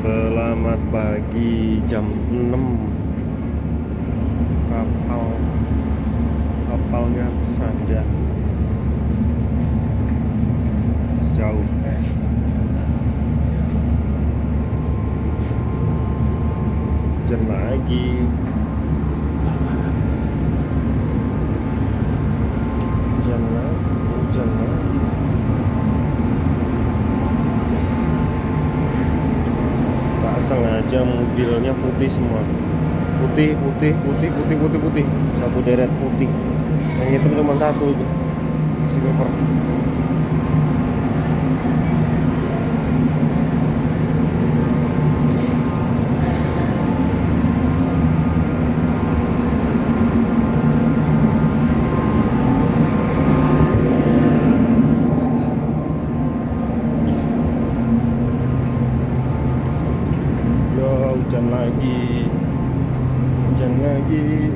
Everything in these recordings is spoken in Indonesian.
Selamat pagi jam 6. Kapalnya bersandar sejauh hujan lagi. Hujan lagi. Tak sengaja mobilnya putih semua. Putih. Satu deret putih. Yang hitam cuma satu itu. Silver.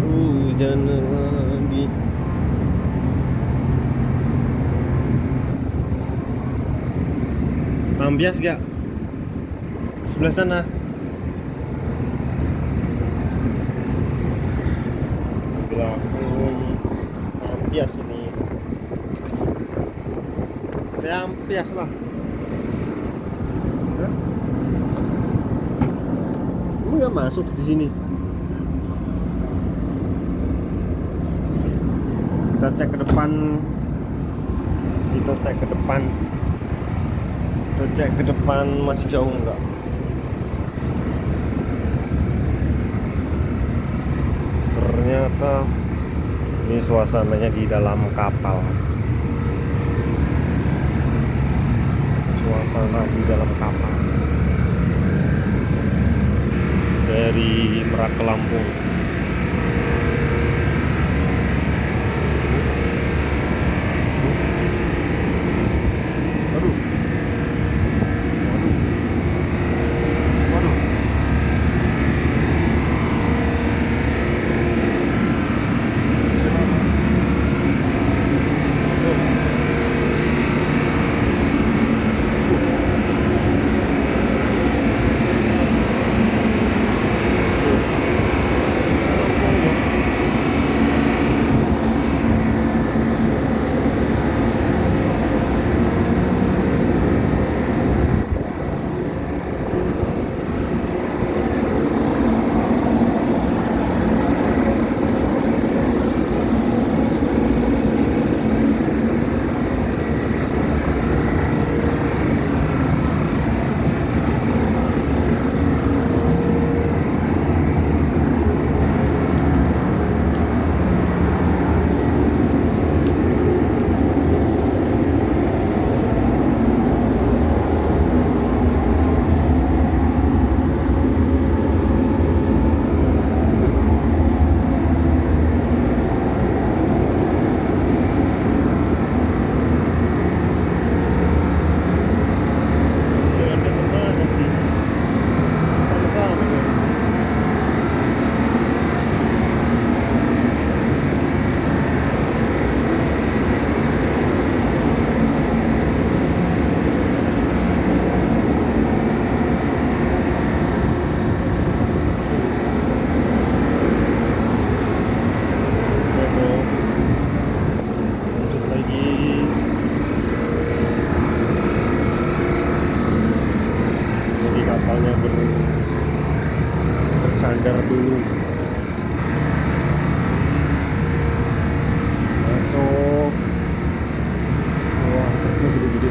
Hujan lagi. Tambias gak? Sebelah sana. Belakang tambias ini. Tambias lah. Ini nggak masuk di sini. Kita cek ke depan. Kita cek ke depan masih jauh enggak? Ternyata ini suasananya di dalam kapal. Suasana di dalam kapal dari Merak ke Lampung. Bersandar dulu. Masuk. Wah, gede-gede.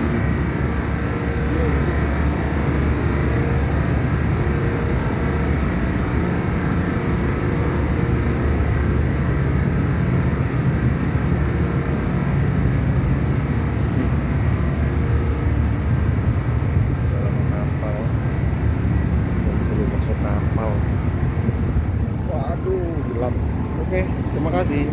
Dalam kapal. Belum masuk kapal. Waduh, gelap. Oke, terima kasih.